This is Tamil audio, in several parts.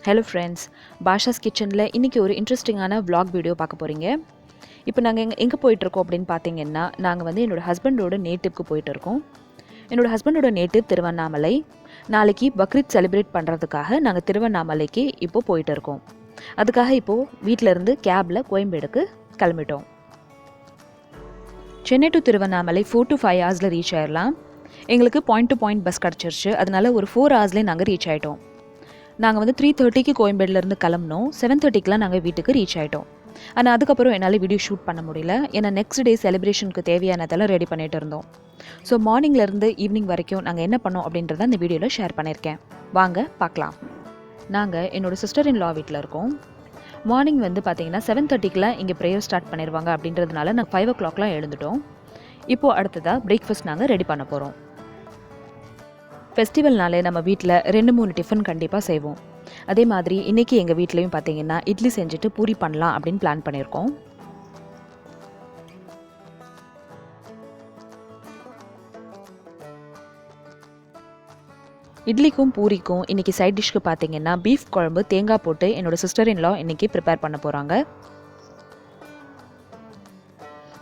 ஹலோ ஃப்ரெண்ட்ஸ், பாஷாஸ் கிச்சனில் இன்றைக்கி ஒரு இன்ட்ரெஸ்டிங்கான vlog வீடியோ பார்க்க போகிறீங்க. இப்போ நாங்கள் எங்கே போயிட்டுருக்கோம் அப்படின்னு பார்த்தீங்கன்னா, நாங்கள் வந்து என்னோடய ஹஸ்பண்டோட நேட்டிவ்க்கு போயிட்டு இருக்கோம். என்னோடய ஹஸ்பண்டோட நேட்டிவ் திருவண்ணாமலை. நாளைக்கு பக்ரீத் செலிப்ரேட் பண்ணுறதுக்காக நாங்கள் திருவண்ணாமலைக்கு இப்போது போயிட்டு இருக்கோம். அதுக்காக இப்போது வீட்டிலேருந்து கேபில் கோயம்பேடுக்கு கிளம்பிட்டோம். Chennai to Tiruvannamalai 4 to 5 hours reach ஆயிடலாம். எங்களுக்கு பாயிண்ட் டு பாயிண்ட் பஸ் கிடச்சிருச்சு. அதனால ஒரு 4 hours நாங்கள் ரீச் ஆகிட்டோம். நாங்கள் வந்து 3:30க்கு கோயம்பேடுலேருந்து கிளம்பினோம். 7:30க்குலாம் நாங்கள் வீட்டுக்கு ரீச் ஆகிட்டோம். ஆனால் அதுக்கப்புறம் என்னால் வீடியோ ஷூட் பண்ண முடியல. ஏன்னா நெக்ஸ்ட் டே செலிப்ரேஷனுக்கு தேவையானதெல்லாம் ரெடி பண்ணிகிட்டு இருந்தோம். ஸோ மார்னிங்லேருந்து ஈவினிங் வரைக்கும் நாங்கள் என்ன பண்ணோம் அப்படின்றத இந்த வீடியோவில் ஷேர் பண்ணியிருக்கேன். வாங்க பார்க்கலாம். நாங்கள் என்னோடய சிஸ்டர் இன் லா வீட்டில் இருக்கோம். மார்னிங் வந்து பார்த்திங்கன்னா 7:30க்குலாம் இங்கே ப்ரேயர் ஸ்டார்ட் பண்ணிடுவாங்க அப்படின்றதுனால நாங்கள் 5 o'clockலாம் எழுந்துட்டோம். இப்போது அடுத்ததாக பிரேக்ஃபாஸ்ட் நாங்கள் ரெடி பண்ண போகிறோம். ஃபெஸ்டிவல்னாலே நம்ம வீட்டில் 2-3 டிஃபன் கண்டிப்பாக செய்வோம். அதே மாதிரி இன்றைக்கி எங்கள் வீட்லேயும் பார்த்தீங்கன்னா இட்லி செஞ்சுட்டு பூரி பண்ணலாம் அப்படின்னு பிளான் பண்ணியிருக்கோம். இட்லிக்கும் பூரிக்கும் இன்றைக்கி சைட் டிஷ்க்கு பார்த்தீங்கன்னா பீஃப் குழம்பு தேங்காய் போட்டு என்னோடய சிஸ்டர் இன் லா இன்றைக்கி ப்ரிப்பேர் பண்ண போகிறாங்க.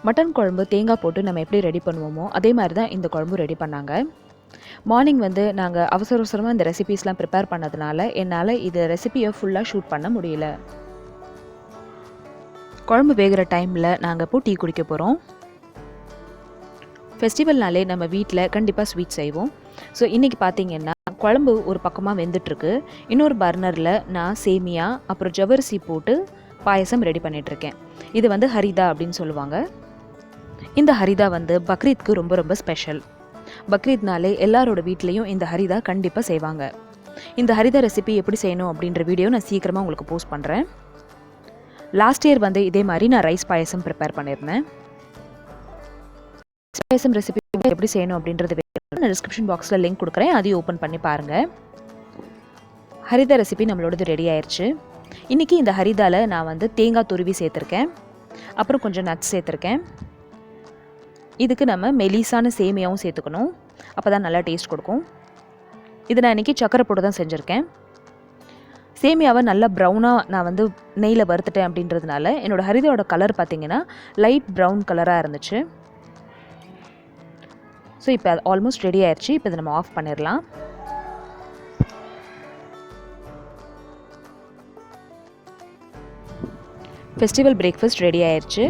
மட்டன் குழம்பு தேங்காய் போட்டு நம்ம எப்படி ரெடி பண்ணுவோமோ அதே மாதிரி தான் இந்த குழம்பு ரெடி பண்ணாங்க. மார்னிங் வந்து நாங்கள் அவசரமாக இந்த ரெசிபீஸ்லாம் ப்ரிப்பேர் பண்ணதுனால என்னால் இது ரெசிபியை ஃபுல்லாக ஷூட் பண்ண முடியல. குழம்பு வேகிற டைமில் நாங்கள் இப்போ டீ குடிக்க போகிறோம். ஃபெஸ்டிவல்னாலே நம்ம வீட்டில் கண்டிப்பாக ஸ்வீட் செய்வோம். ஸோ இன்றைக்கி பார்த்திங்கன்னா குழம்பு ஒரு பக்கமாக வெந்துட்டுருக்கு. இன்னொரு பர்னரில் நான் சேமியா அப்புறம் ஜவ்வரிசி போட்டு பாயசம் ரெடி பண்ணிகிட்ருக்கேன். இது வந்து ஹரிதா அப்படின்னு சொல்லுவாங்க. இந்த ஹரிதா வந்து பக்ரீத்க்கு ரொம்ப ரொம்ப ஸ்பெஷல். பக்ரீத்னாலே எல்லாரோட வீட்லேயும் இந்த ஹரிதா கண்டிப்பாக செய்வாங்க. இந்த ஹரிதா ரெசிபி எப்படி செய்யணும் அப்படின்ற வீடியோ நான் சீக்கிரமாக உங்களுக்கு போஸ்ட் பண்ணுறேன். லாஸ்ட் இயர் வந்து இதே மாதிரி நான் ரைஸ் பாயசம் ப்ரிப்பேர் பண்ணியிருந்தேன். பாயசம் ரெசிபி எப்படி செய்யணும் அப்படின்றது நான் டிஸ்கிரிப்ஷன் பாக்ஸில் லிங்க் கொடுக்குறேன், அதையும் ஓப்பன் பண்ணி பாருங்கள். ஹரிதா ரெசிபி நம்மளோடது ரெடி ஆயிடுச்சு. இன்றைக்கி இந்த ஹரிதாவில் நான் வந்து தேங்காய் துருவி சேர்த்துருக்கேன், அப்புறம் கொஞ்சம் நட்ஸ் சேர்த்துருக்கேன். இதுக்கு நம்ம மெலிசான சேமியாவும் சேர்த்துக்கணும், அப்போ தான் நல்லா டேஸ்ட் கொடுக்கும். இது நான் இன்றைக்கி சக்கரை போட்டு தான் செஞ்சுருக்கேன். சேமியாவை நல்லா ப்ரௌனாக நான் வந்து நெய்யில் வறுத்துட்டேன் அப்படின்றதுனால என்னோடய ஹரிதாவோட கலர் பார்த்திங்கன்னா லைட் ப்ரௌன் கலராக இருந்துச்சு. ஸோ இப்போ அது ஆல்மோஸ்ட் ரெடி ஆயிடுச்சு. இப்போ இதை நம்ம ஆஃப் பண்ணிடலாம். ஃபெஸ்டிவல் பிரேக்ஃபாஸ்ட் ரெடி ஆயிடுச்சு.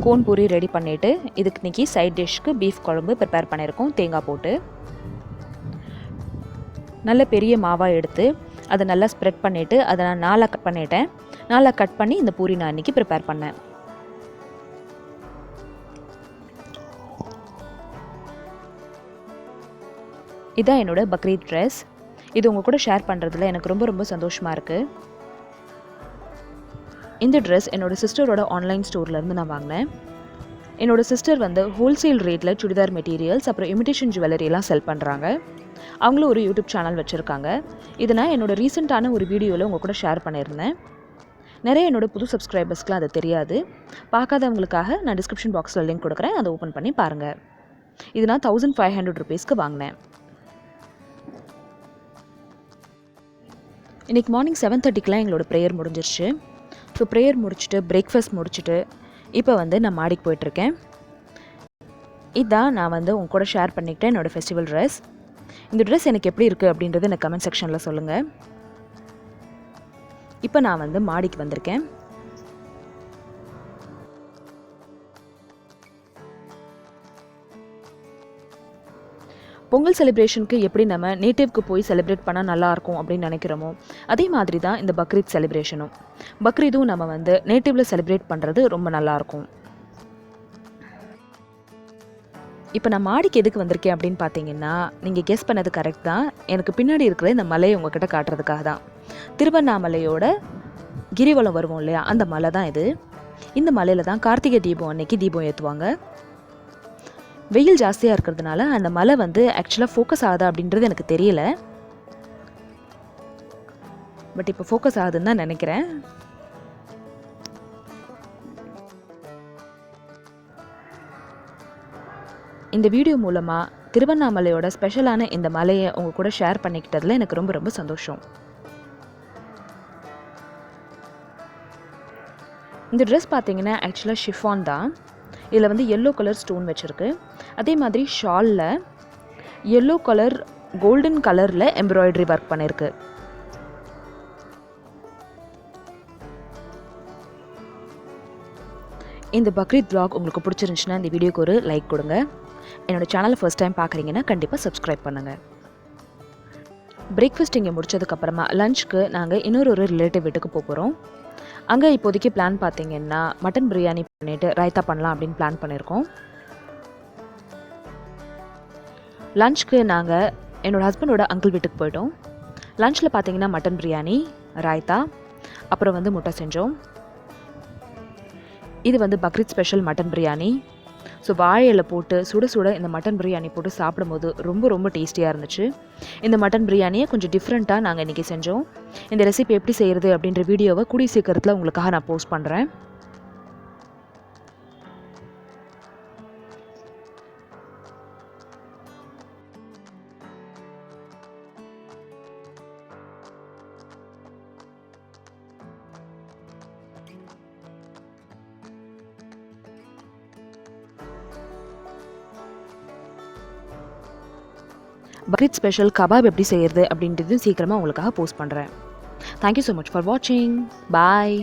கோன் பூரி ரெடி பண்ணிவிட்டு இதுக்கு இன்றைக்கி சைட் டிஷ்க்கு பீஃப் குழம்பு ப்ரிப்பேர் பண்ணியிருக்கோம் தேங்காய் போட்டு. நல்ல பெரிய மாவாக எடுத்து அதை நல்லா ஸ்ப்ரெட் பண்ணிவிட்டு அதை நான் 4 கட் பண்ணிட்டேன். 4 கட் பண்ணி இந்த பூரி நான் இன்றைக்கி ப்ரிப்பேர் பண்ணேன். இதான் என்னோடய பக்ரீத் ட்ரெஸ். இது உங்கள் கூட ஷேர் பண்ணுறதுல எனக்கு ரொம்ப ரொம்ப சந்தோஷமாக இருக்குது. இந்த ட்ரெஸ் என்னோடய சிஸ்டரோட ஆன்லைன் ஸ்டோர்லேருந்து நான் வாங்கினேன். என்னோடய சிஸ்டர் வந்து ஹோல்சேல் ரேட்டில் சுடிதார் மெட்டீரியல்ஸ் அப்புறம் இமிடேஷன் ஜுவல்லரியெல்லாம் செல் பண்ணுறாங்க. அவங்களும் ஒரு யூடியூப் சேனல் வச்சுருக்காங்க. இதை நான் என்னோடய ரீசெண்டான ஒரு வீடியோவில் உங்கள் கூட ஷேர் பண்ணியிருந்தேன். நிறைய என்னோடய புது சப்ஸ்கிரைபர்ஸ்க்குலாம் அது தெரியாது. பார்க்காதவங்களுக்காக நான் டிஸ்கிரிப்ஷன் பாக்ஸில் லிங்க் கொடுக்குறேன், அதை ஓப்பன் பண்ணி பாருங்கள். இது நான் 1500 rupeesக்கு வாங்கினேன். இன்றைக்கி மார்னிங் 7:30க்குலாம் எங்களோட ப்ரேயர் முடிஞ்சிருச்சு. ஸோ ப்ரேயர் முடிச்சுட்டு பிரேக்ஃபாஸ்ட் முடிச்சுட்டு இப்போ வந்து நான் மாடிக்கு போயிட்டுருக்கேன். இதான் நான் வந்து உங்க கூட ஷேர் பண்ணிக்கிட்டேன் என்னோடய ஃபெஸ்டிவல் ட்ரெஸ். இந்த ட்ரெஸ் எனக்கு எப்படி இருக்குது அப்படின்றது எனக்கு கமெண்ட் செக்ஷனில் சொல்லுங்கள். இப்போ நான் வந்து மாடிக்கு வந்திருக்கேன். பொங்கல் செலிப்ரேஷனுக்கு எப்படி நம்ம நேட்டிவ்க்கு போய் செலிப்ரேட் பண்ணால் நல்லாயிருக்கும் அப்படின்னு நினைக்கிறோமோ அதே மாதிரி தான் இந்த பக்ரீத் செலிப்ரேஷனும். பக்ரீதும் நம்ம வந்து நேட்டிவில் செலிப்ரேட் பண்ணுறது ரொம்ப நல்லாயிருக்கும். இப்போ நான் மாடிக்கு எதுக்கு வந்திருக்கேன் அப்படின்னு பார்த்தீங்கன்னா, நீங்கள் கெஸ் பண்ணது கரெக்ட் தான். எனக்கு பின்னாடி இருக்கிற இந்த மலையை உங்ககிட்ட காட்டுறதுக்காக தான். திருவண்ணாமலையோட கிரிவலம் வருவோம் இல்லையா, அந்த மலை தான் இது. இந்த மலையில் தான் கார்த்திகை தீபம் அன்னைக்கு தீபம் ஏற்றுவாங்க. வெயில் ஜாஸ்தியாக இருக்கிறதுனால அந்த மலை வந்து ஆக்சுவலாக ஃபோக்கஸ் ஆகுதா அப்படின்றது எனக்கு தெரியல. பட் இப்போ ஃபோக்கஸ் ஆகுதுன்னு தான் நினைக்கிறேன். இந்த வீடியோ மூலமாக திருவண்ணாமலையோட ஸ்பெஷலான இந்த மலையை உங்கள் கூட ஷேர் பண்ணிக்கிட்டதில் எனக்கு ரொம்ப ரொம்ப சந்தோஷம். இந்த ட்ரெஸ் பார்த்தீங்கன்னா ஆக்சுவலாக ஷிஃபான் தான். இதில் வந்து எல்லோ கலர் ஸ்டோன் வச்சுருக்கு. அதே மாதிரி ஷாலில் எல்லோ கலர் கோல்டன் கலரில் எம்ப்ராய்டரி ஒர்க் பண்ணியிருக்கு. இந்த பக்ரீத் vlog உங்களுக்கு பிடிச்சிருந்துச்சுன்னா இந்த வீடியோக்கு ஒரு லைக் கொடுங்க. என்னோடய சேனலை ஃபர்ஸ்ட் டைம் பார்க்குறீங்கன்னா கண்டிப்பாக சப்ஸ்கிரைப் பண்ணுங்கள். பிரேக்ஃபாஸ்ட் இங்கே முடிச்சதுக்கப்புறமா லஞ்சுக்கு நாங்கள் இன்னொரு ரிலேட்டிவ் வீட்டுக்கு போகிறோம். அங்கே இப்போதைக்கு பிளான் பார்த்தீங்கன்னா மட்டன் பிரியாணி பண்ணிவிட்டு ரைத்தா பண்ணலாம் அப்படின்னு பிளான் பண்ணியிருக்கோம். லஞ்சுக்கு நாங்கள் என்னோடய ஹஸ்பண்டோட அங்கிள் வீட்டுக்கு போயிட்டோம். லஞ்சில் பார்த்தீங்கன்னா மட்டன் பிரியாணி, ரைத்தா, அப்புறம் வந்து முட்டை செஞ்சோம். இது வந்து Bakrid special mutton biryani. So வாழை இலை போட்டு சுட சுட இந்த மட்டன் பிரியாணி போட்டு சாப்பிடும்போது ரொம்ப ரொம்ப டேஸ்டியாக இருந்துச்சு. இந்த மட்டன் பிரியாணியை கொஞ்சம் டிஃப்ரெண்ட்டாக நாங்கள் இன்றைக்கி செஞ்சோம். இந்த ரெசிபி எப்படி செய்கிறது அப்படின்ற வீடியோவை கூடிய சீக்கிரத்தில் உங்களுக்காக நான் போஸ்ட் பண்ணுறேன். பக்ரீத் ஸ்பெஷல் கபாப் எப்படி செய்கிறது அப்படின்றதும் சீக்கிரமாக உங்களுக்காக போஸ்ட் பண்ணுறேன். தேங்க்யூ ஸோ மச் ஃபார் வாட்சிங். பாய்.